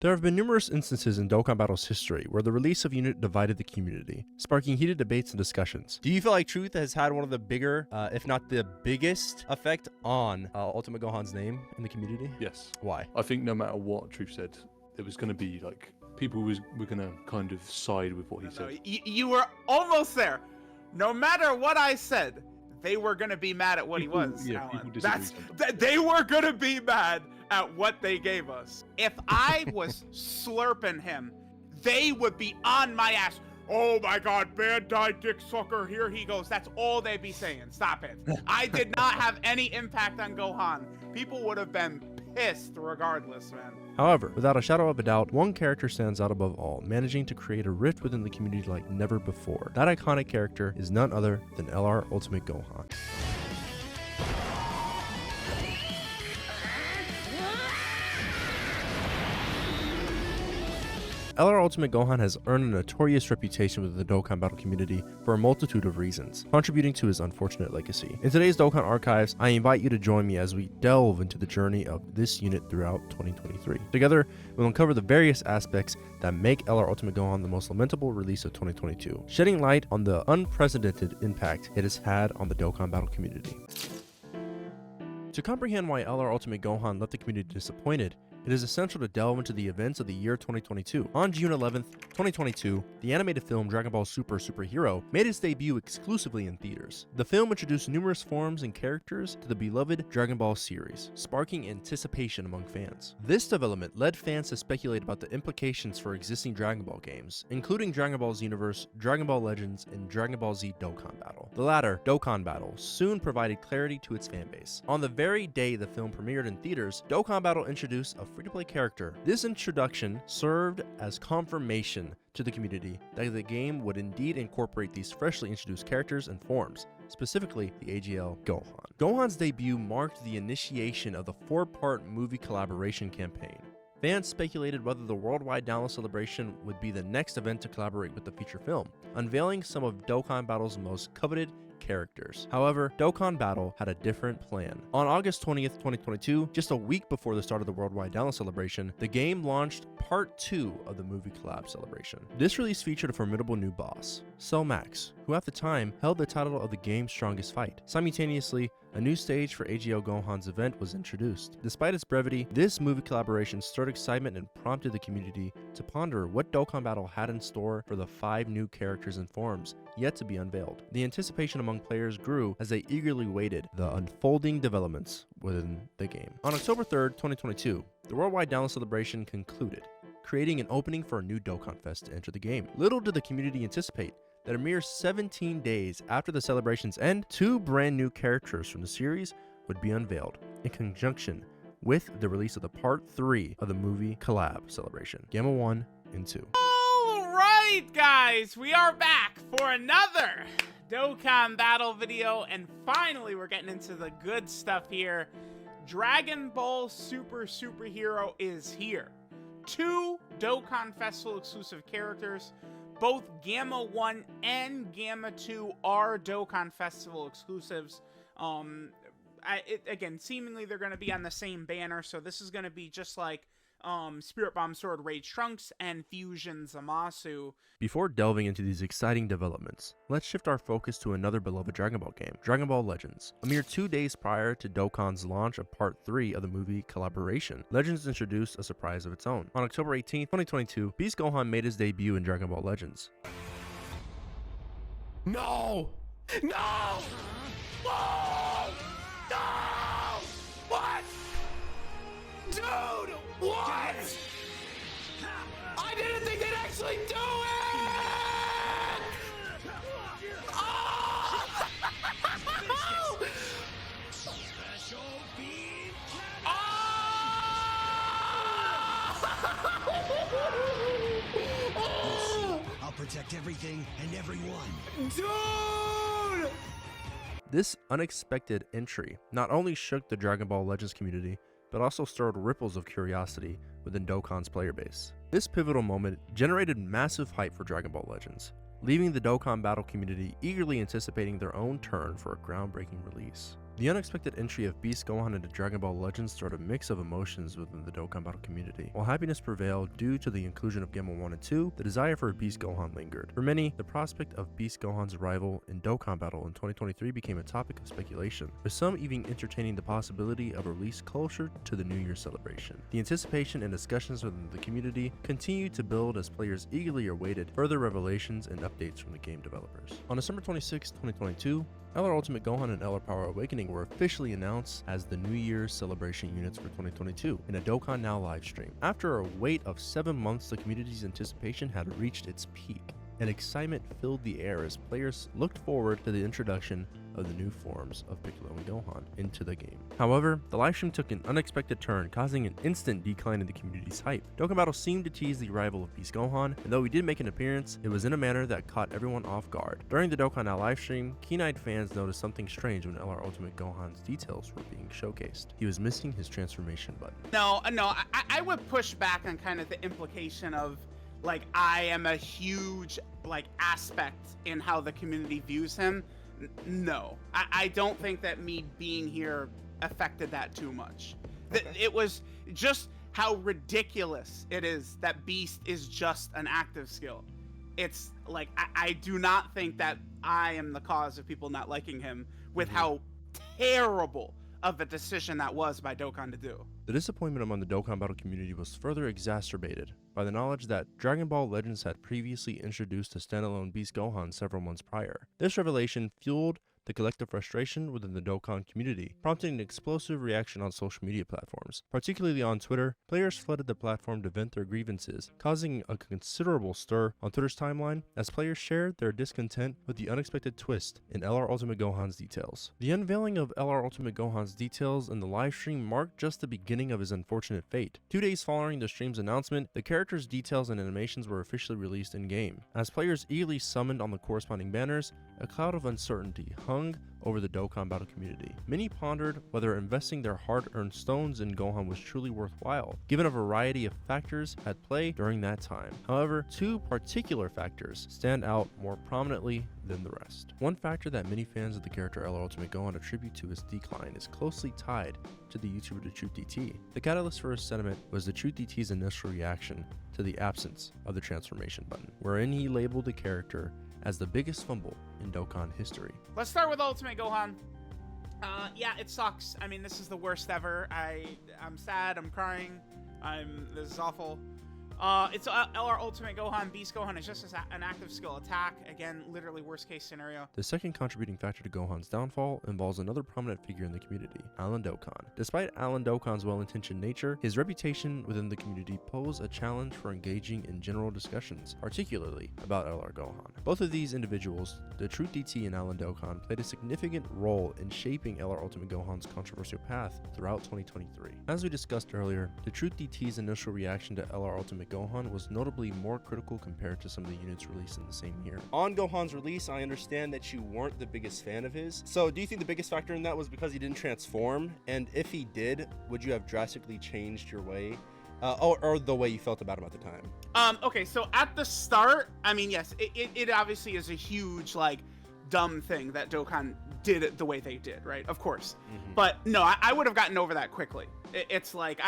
There have been numerous instances in Dokkan Battle's history where the release of unit divided the community, sparking heated debates and discussions. Do you feel like Truth has had one of the bigger, if not the biggest, effect on Ultimate Gohan's name in the community? Yes. Why? I think no matter what Truth said, there was going to be like people were going to kind of side with what he said. You were almost there. No matter what I said, they were going to be mad at what People- he was. yeah, Alan. people disagree sometimes. They were going to be mad at what they gave us. If I was slurping him, they would be on my ass. Oh my God, Bandai dick sucker, here he goes. That's all they'd be saying. Stop it. I did not have any impact on Gohan. People would have been pissed regardless, man. However, without a shadow of a doubt, one character stands out above all, managing to create a rift within the community like never before. That iconic character is none other than LR Ultimate Gohan. LR Ultimate Gohan has earned a notorious reputation within the Dokkan Battle community for a multitude of reasons, contributing to his unfortunate legacy. In today's Dokkan Archives, I invite you to join me as we delve into the journey of this unit throughout 2023. Together, we'll uncover the various aspects that make LR Ultimate Gohan the most lamentable release of 2022, shedding light on the unprecedented impact it has had on the Dokkan Battle community. To comprehend why LR Ultimate Gohan left the community disappointed, it is essential to delve into the events of the year 2022. On June 11th, 2022, the animated film Dragon Ball Super Superhero made its debut exclusively in theaters. The film introduced numerous forms and characters to the beloved Dragon Ball series, sparking anticipation among fans. This development led fans to speculate about the implications for existing Dragon Ball games, including Dragon Ball Xenoverse, Dragon Ball Legends, and Dragon Ball Z Dokkan Battle. The latter, Dokkan Battle, soon provided clarity to its fanbase. On the very day the film premiered in theaters, Dokkan Battle introduced a free-to-play character. This introduction served as confirmation to the community that the game would indeed incorporate these freshly introduced characters and forms, specifically the AGL Gohan. Gohan's debut marked the initiation of the 4-part movie collaboration campaign. Fans speculated whether the worldwide download celebration would be the next event to collaborate with the feature film, unveiling some of Dokkan Battle's most coveted characters. However, Dokkan Battle had a different plan. On August 20th, 2022, just a week before the start of the worldwide download celebration, the game launched Part 2 of the movie collab celebration. This release featured a formidable new boss, Cell Max, who at the time held the title of the game's strongest fight. Simultaneously, a new stage for AGL Gohan's event was introduced. Despite its brevity, this movie collaboration stirred excitement and prompted the community to ponder what Dokkan Battle had in store for the 5 new characters and forms yet to be unveiled. The anticipation among players grew as they eagerly waited the unfolding developments within the game. On October 3rd, 2022, the worldwide download celebration concluded, creating an opening for a new Dokkan Fest to enter the game. Little did the community anticipate that a mere 17 days after the celebration's end, 2 brand new characters from the series would be unveiled in conjunction with the release of the Part 3 of the movie collab celebration, Gamma 1 and 2. Alright guys, we are back for another Dokkan Battle video, and finally we're getting into the good stuff here. Dragon Ball Super Superhero is here. 2 Dokkan Festival exclusive characters. Both Gamma 1 and Gamma 2 are Dokkan Festival exclusives. Again, seemingly they're going to be on the same banner, so this is going to be just like Spirit Bomb Sword Rage Trunks and Fusion Zamasu. Before delving into these exciting developments, let's shift our focus to another beloved Dragon Ball game, Dragon Ball Legends. A mere 2 days prior to Dokkan's launch of Part 3 of the movie collaboration, Legends introduced a surprise of its own. On October 18, 2022, Beast Gohan made his debut in Dragon Ball Legends. No! No! Oh! No! What? Dude! What? I didn't think they'd actually do it! Oh! I'll protect everything and everyone. Dude! This unexpected entry not only shook the Dragon Ball Legends community, but also stirred ripples of curiosity within Dokkan's player base. This pivotal moment generated massive hype for Dragon Ball Legends, leaving the Dokkan Battle community eagerly anticipating their own turn for a groundbreaking release. The unexpected entry of Beast Gohan into Dragon Ball Legends stirred a mix of emotions within the Dokkan Battle community. While happiness prevailed due to the inclusion of Gamma 1 and 2, the desire for Beast Gohan lingered. For many, the prospect of Beast Gohan's arrival in Dokkan Battle in 2023 became a topic of speculation, with some even entertaining the possibility of a release closer to the New Year celebration. The anticipation and discussions within the community continued to build as players eagerly awaited further revelations and updates from the game developers. On December 26, 2022, LR Ultimate Gohan and LR Power Awakening were officially announced as the New Year's celebration units for 2022 in a Dokkan Now livestream. After a wait of 7 months, the community's anticipation had reached its peak, and excitement filled the air as players looked forward to the introduction of the new forms of Piccolo and Gohan into the game. However, the livestream took an unexpected turn, causing an instant decline in the community's hype. Dokkan Battle seemed to tease the arrival of Beast Gohan, and though he did make an appearance, it was in a manner that caught everyone off guard. During the Dokkan Now livestream, keen-eyed fans noticed something strange when LR Ultimate Gohan's details were being showcased. He was missing his transformation button. No, I would push back on kind of the implication of, like, I am a huge, like, aspect in how the community views him. No, I don't think that me being here affected that too much. Okay. It was just how ridiculous it is that Beast is just an active skill. It's like, I do not think that I am the cause of people not liking him with how terrible of a decision that was by Dokkan to do. The disappointment among the Dokkan Battle community was further exacerbated by the knowledge that Dragon Ball Legends had previously introduced a standalone Beast Gohan several months prior. This revelation fueled the collective frustration within the Dokkan community, prompting an explosive reaction on social media platforms. Particularly on Twitter, players flooded the platform to vent their grievances, causing a considerable stir on Twitter's timeline as players shared their discontent with the unexpected twist in LR Ultimate Gohan's details. The unveiling of LR Ultimate Gohan's details in the livestream marked just the beginning of his unfortunate fate. 2 days following the stream's announcement, the character's details and animations were officially released in-game. As players eagerly summoned on the corresponding banners, a cloud of uncertainty hung over the Dokkan Battle community. Many pondered whether investing their hard-earned stones in Gohan was truly worthwhile, given a variety of factors at play during that time. However, 2 particular factors stand out more prominently than the rest. One factor that many fans of the character LR Ultimate Gohan attribute to his decline is closely tied to the YouTuber The Truth DT. The catalyst for his sentiment was The Truth DT's initial reaction to the absence of the transformation button, wherein he labeled the character as the biggest fumble in Dokkan history. Let's start with Ultimate Gohan. Yeah, it sucks. I mean, this is the worst ever. I'm sad. I'm crying. This is awful. It's LR Ultimate Gohan. Beast Gohan is just an active skill attack. Again, literally worst case scenario. The second contributing factor to Gohan's downfall involves another prominent figure in the community, Alan Dokkan. Despite Alan Dokkan's well-intentioned nature, his reputation within the community posed a challenge for engaging in general discussions, particularly about LR Gohan. Both of these individuals, the Truth DT and Alan Dokkan, played a significant role in shaping LR Ultimate Gohan's controversial path throughout 2023. As we discussed earlier, the Truth DT's initial reaction to LR Ultimate Gohan was notably more critical compared to some of the units released in the same year. On Gohan's release, I understand that you weren't the biggest fan of his. So do you think the biggest factor in that was because he didn't transform? And if he did, would you have drastically changed your way? Or the way you felt about him at the time? Okay, so at the start, I mean, yes, it obviously is a huge, like, dumb thing that Dokkan did it the way they did, right? Of course. But no, I would have gotten over that quickly. It's like,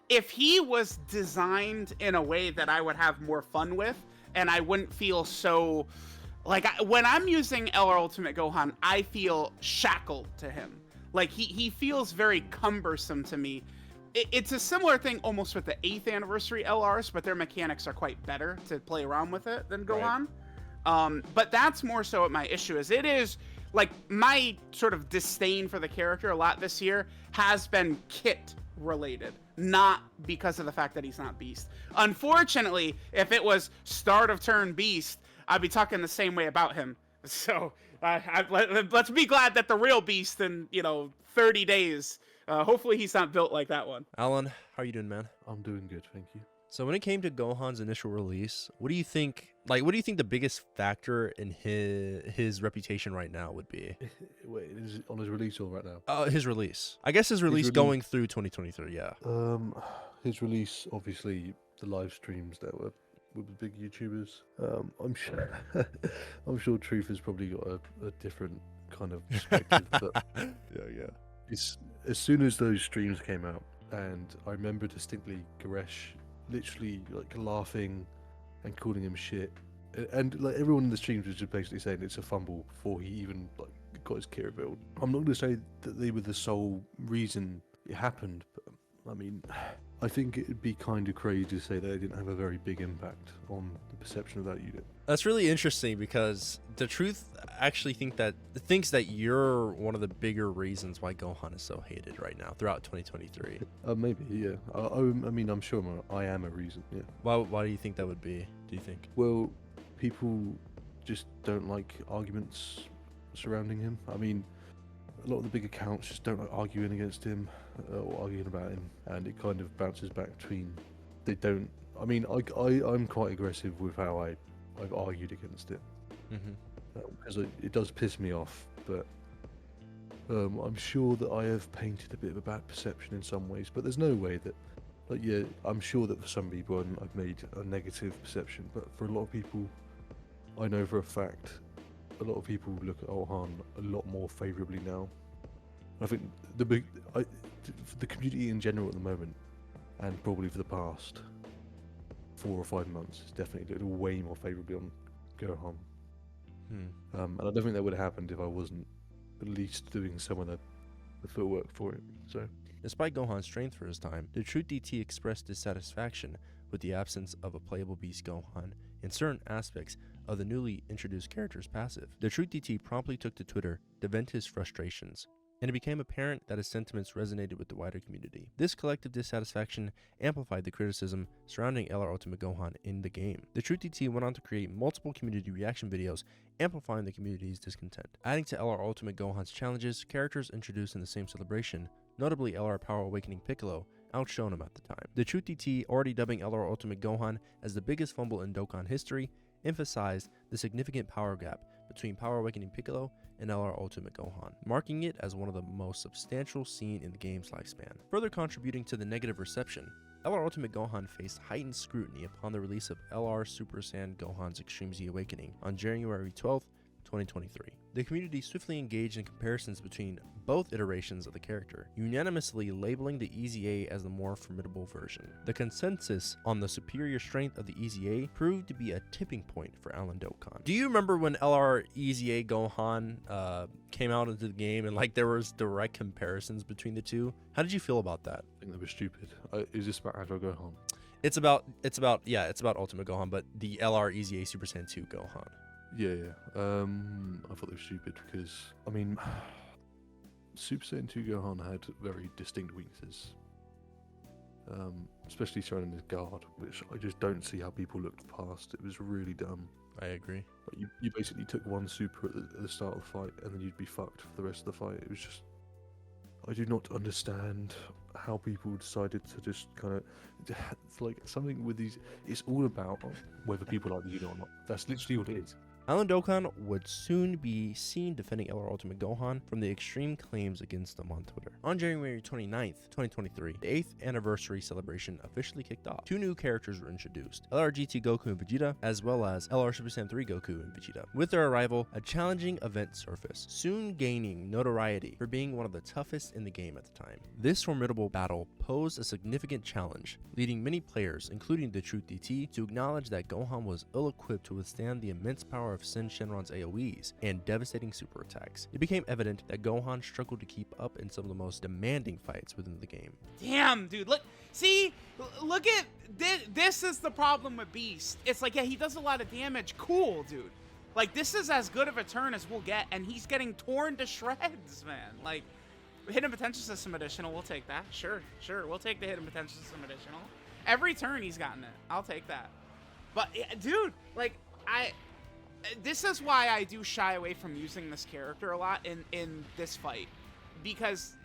if he was designed in a way that I would have more fun with, and I wouldn't feel so, like, when I'm using LR Ultimate Gohan, I feel shackled to him. Like, he feels very cumbersome to me. It's a similar thing almost with the 8th anniversary LRs, but their mechanics are quite better to play around with it than Gohan. Right. But that's more so what my issue is. It is, like, my sort of disdain for the character a lot this year has been kit related, not because of the fact that he's not Beast. Unfortunately, if it was start of turn Beast, I'd be talking the same way about him. So let's be glad that the real Beast in 30 days, hopefully he's not built like that one. Alan, how are you doing, man? I'm doing good, thank you. So when it came to Gohan's initial release, what do you think the biggest factor in his reputation right now would be? Wait, is it on his release or right now? His release. I guess his release going through 2023, yeah. His release, obviously, the live streams that were with the big YouTubers. I'm sure Truth has probably got a different kind of perspective. But yeah. It's as soon as those streams came out, and I remember distinctly Goresh literally like laughing and calling him shit, and like everyone in the streams was just basically saying it's a fumble before he even like got his kit revealed. I'm not going to say that they were the sole reason it happened, but I mean, I think it'd be kind of crazy to say that it didn't have a very big impact on the perception of that unit. That's really interesting because the truth actually thinks that you're one of the bigger reasons why Gohan is so hated right now throughout 2023. Maybe, yeah. I mean, I'm sure I am a reason, yeah. Why do you think that would be, do you think? Well, people just don't like arguments surrounding him. I mean, a lot of the big accounts just don't like arguing against him or arguing about him, and it kind of bounces back between. They don't. I mean, I'm quite aggressive with how I've argued against it, because it does piss me off. But I'm sure that I have painted a bit of a bad perception in some ways. But there's no way that, like, yeah, I'm sure that for some people I've made a negative perception, but for a lot of people, I know for a fact, a lot of people look at Gohan a lot more favourably now. I think the community in general at the moment, and probably for the past 4 or 5 months, has definitely looked way more favourably on Gohan. And I don't think that would have happened if I wasn't at least doing some of the footwork for it. So, despite Gohan's strength for his time, the Truth DT expressed dissatisfaction with the absence of a playable Beast Gohan in certain aspects of the newly introduced character's passive. The Truth DT promptly took to Twitter to vent his frustrations, and it became apparent that his sentiments resonated with the wider community. This collective dissatisfaction amplified the criticism surrounding LR Ultimate Gohan in the game. The Truth DT went on to create multiple community reaction videos amplifying the community's discontent. Adding to LR Ultimate Gohan's challenges, characters introduced in the same celebration, notably LR Power Awakening Piccolo, outshone him at the time. The Truth DT, already dubbing LR Ultimate Gohan as the biggest fumble in Dokkan history, emphasized the significant power gap between Power Awakening Piccolo and LR Ultimate Gohan, marking it as one of the most substantial seen in the game's lifespan. Further contributing to the negative reception, LR Ultimate Gohan faced heightened scrutiny upon the release of LR Super Saiyan Gohan's Extreme Z Awakening on January 12, 2023. The community swiftly engaged in comparisons between both iterations of the character, unanimously labeling the EZA as the more formidable version. The consensus on the superior strength of the EZA proved to be a tipping point for Alan Dokkan. Do you remember when LR EZA Gohan came out into the game and like there was direct comparisons between the two? How did you feel about that? I think that was stupid. Is this about Agile Gohan? It's about Ultimate Gohan, but the LR EZA Super Saiyan 2 Gohan. Yeah. I thought they were stupid because, I mean, Super Saiyan 2 Gohan had very distinct weaknesses, especially surrounding his guard, which I just don't see how people looked past. It was really dumb. I agree. Like you basically took one super at the start of the fight, and then you'd be fucked for the rest of the fight. It was just, I do not understand how people decided to just kind of, it's like something with these, it's all about whether people like the unit or not. That's literally what it is. Alan Dokkan would soon be seen defending LR Ultimate Gohan from the extreme claims against him on Twitter. On January 29th, 2023, the 8th anniversary celebration officially kicked off. 2 new characters were introduced, LR GT Goku and Vegeta, as well as LR Super Saiyan 3 Goku and Vegeta. With their arrival, a challenging event surfaced, soon gaining notoriety for being one of the toughest in the game at the time. This formidable battle posed a significant challenge, leading many players, including the Truth DT, to acknowledge that Gohan was ill-equipped to withstand the immense power of Sin Shenron's AoEs and devastating super attacks. It became evident that Gohan struggled to keep up in some of the most demanding fights within the game. Damn, dude, look at this is the problem with Beast. It's like, yeah, he does a lot of damage. Cool, dude. Like, this is as good of a turn as we'll get, and he's getting torn to shreds, man. Like, Hidden Potential System Additional, we'll take that. Sure, we'll take the Hidden Potential System Additional. Every turn he's gotten it. I'll take that. But, dude, like, this is why I do shy away from using this character a lot in this fight, because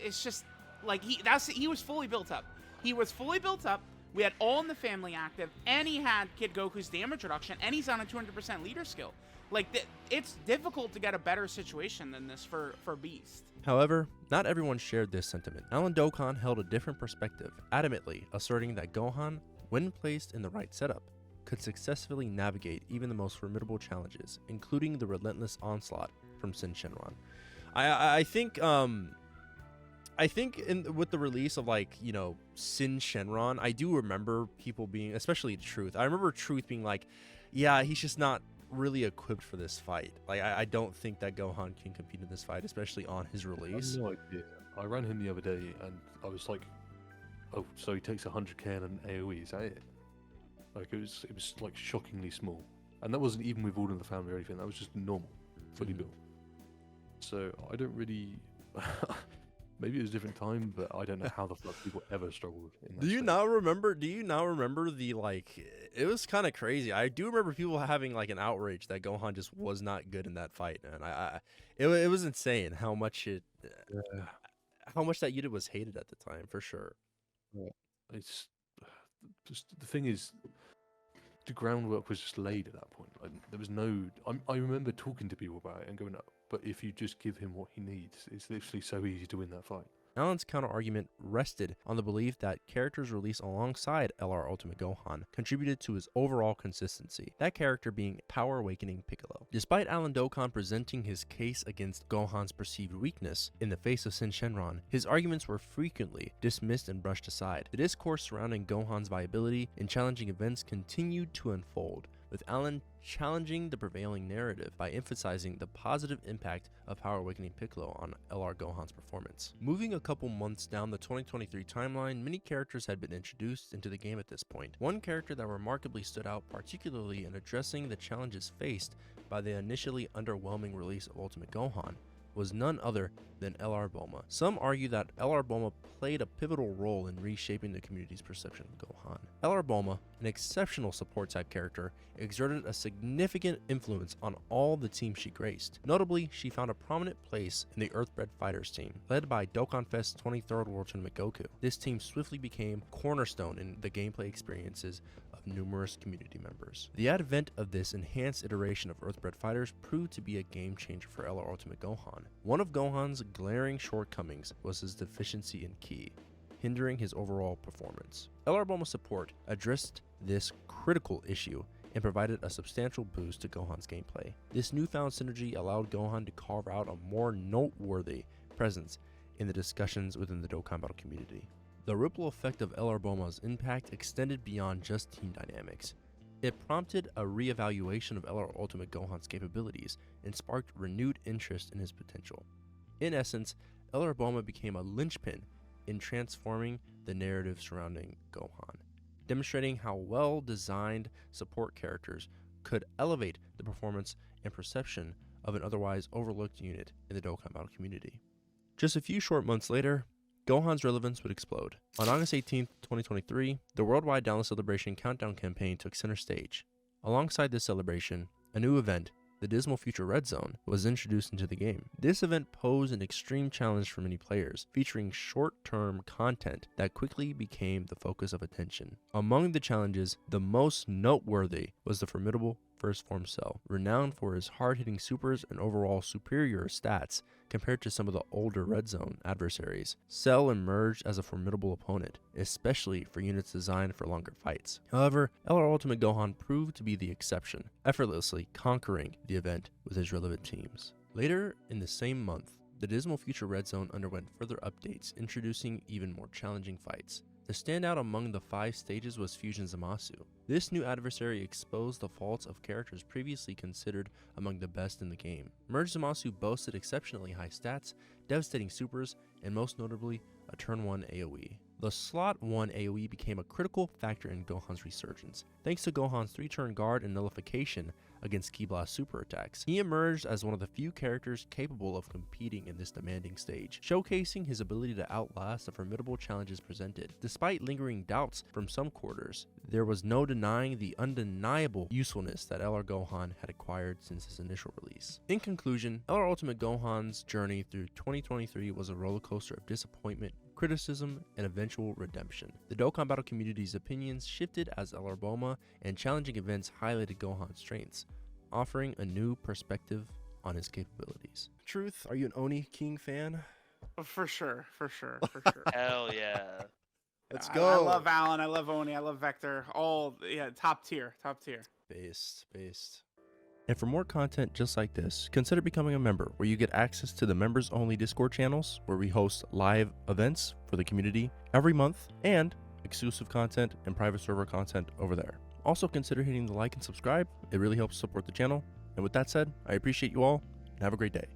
it's just like he was fully built up. He was fully built up. We had All in the Family active, and he had Kid Goku's damage reduction, and he's on a 200% leader skill. Like, it's difficult to get a better situation than this for Beast. However, not everyone shared this sentiment. Alan Dokkan held a different perspective, adamantly asserting that Gohan, when placed in the right setup, could successfully navigate even the most formidable challenges, including the relentless onslaught from Sin Shenron. I think with the release of like, you know, Sin Shenron, I do remember people being, especially Truth. I remember Truth being like, yeah, he's just not really equipped for this fight. Like, I don't think that Gohan can compete in this fight, especially on his release. I have no idea. I ran him the other day and I was like, oh, so he takes 100k and an AoE, is that it? Like, it was like shockingly small. And that wasn't even with all in the family or anything, that was just normal, fully built. So I don't really... Maybe it was a different time, but I don't know how the fuck people ever struggled in that Do you stage. now remember the, like, it was kind of crazy. I do remember people having like an outrage that Gohan just was not good in that fight, man. It was insane how much that unit was hated at the time, for sure. Yeah. It's just, the thing is, the groundwork was just laid at that point. Like, there was no... I remember talking to people about it and going, but if you just give him what he needs, it's literally so easy to win that fight. Alan's counter-argument rested on the belief that characters released alongside LR Ultimate Gohan contributed to his overall consistency, that character being Power Awakening Piccolo. Despite Alan Dokkan presenting his case against Gohan's perceived weakness in the face of Sin Shenron, his arguments were frequently dismissed and brushed aside. The discourse surrounding Gohan's viability in challenging events continued to unfold, with Alan challenging the prevailing narrative by emphasizing the positive impact of Power Awakening Piccolo on LR Gohan's performance. Moving a couple months down the 2023 timeline, many characters had been introduced into the game at this point. One character that remarkably stood out, particularly in addressing the challenges faced by the initially underwhelming release of Ultimate Gohan, was none other than LR Bulma. Some argue that LR Bulma played a pivotal role in reshaping the community's perception of Gohan. LR Bulma, an exceptional support type character, exerted a significant influence on all the teams she graced. Notably, she found a prominent place in the Earthbred Fighters team, led by Dokkan Fest's 23rd World Tournament Goku. This team swiftly became cornerstone in the gameplay experiences of numerous community members. The advent of this enhanced iteration of Earthbred Fighters proved to be a game changer for LR Ultimate Gohan. One of Gohan's glaring shortcomings was his deficiency in ki, hindering his overall performance. LR Bulma's support addressed this critical issue and provided a substantial boost to Gohan's gameplay. This newfound synergy allowed Gohan to carve out a more noteworthy presence in the discussions within the Dokkan Battle community. The ripple effect of LR Bulma's impact extended beyond just team dynamics. It prompted a re-evaluation of LR Ultimate Gohan's capabilities and sparked renewed interest in his potential. In essence, LR Bulma became a linchpin in transforming the narrative surrounding Gohan, demonstrating how well-designed support characters could elevate the performance and perception of an otherwise overlooked unit in the Dokkan Battle community. Just a few short months later, Gohan's relevance would explode. On August 18, 2023, the worldwide Download Celebration Countdown campaign took center stage. Alongside this celebration, a new event, the Dismal Future Red Zone, was introduced into the game. This event posed an extreme challenge for many players, featuring short-term content that quickly became the focus of attention. Among the challenges, the most noteworthy was the formidable First Form Cell, renowned for his hard-hitting supers and overall superior stats compared to some of the older Red Zone adversaries. Cell emerged as a formidable opponent, especially for units designed for longer fights. However, LR Ultimate Gohan proved to be the exception, effortlessly conquering the event with his relevant teams. Later in the same month, the Dismal Future Red Zone underwent further updates, introducing even more challenging fights. The standout among the 5 stages was Fusion Zamasu. This new adversary exposed the faults of characters previously considered among the best in the game. Merge Zamasu boasted exceptionally high stats, devastating supers, and most notably, a turn 1 AoE. The slot 1 AoE became a critical factor in Gohan's resurgence. Thanks to Gohan's 3-turn guard and nullification against Ki Blast super attacks, he emerged as one of the few characters capable of competing in this demanding stage, showcasing his ability to outlast the formidable challenges presented. Despite lingering doubts from some quarters, there was no denying the undeniable usefulness that LR Gohan had acquired since his initial release. In conclusion, LR Ultimate Gohan's journey through 2023 was a rollercoaster of disappointment, criticism, and eventual redemption. The Dokkan Battle community's opinions shifted as LR Bulma and challenging events highlighted Gohan's strengths, offering a new perspective on his capabilities. Truth, are you an Oni King fan? For sure. Hell yeah. Let's I go. love Alan. I love Oni. I love Vector. All top tier. Based. And for more content just like this, consider becoming a member, where you get access to the members only Discord channels where we host live events for the community every month, and exclusive content and private server content over there. Also consider hitting the like and subscribe. It really helps support the channel. And with that said, I appreciate you all and have a great day.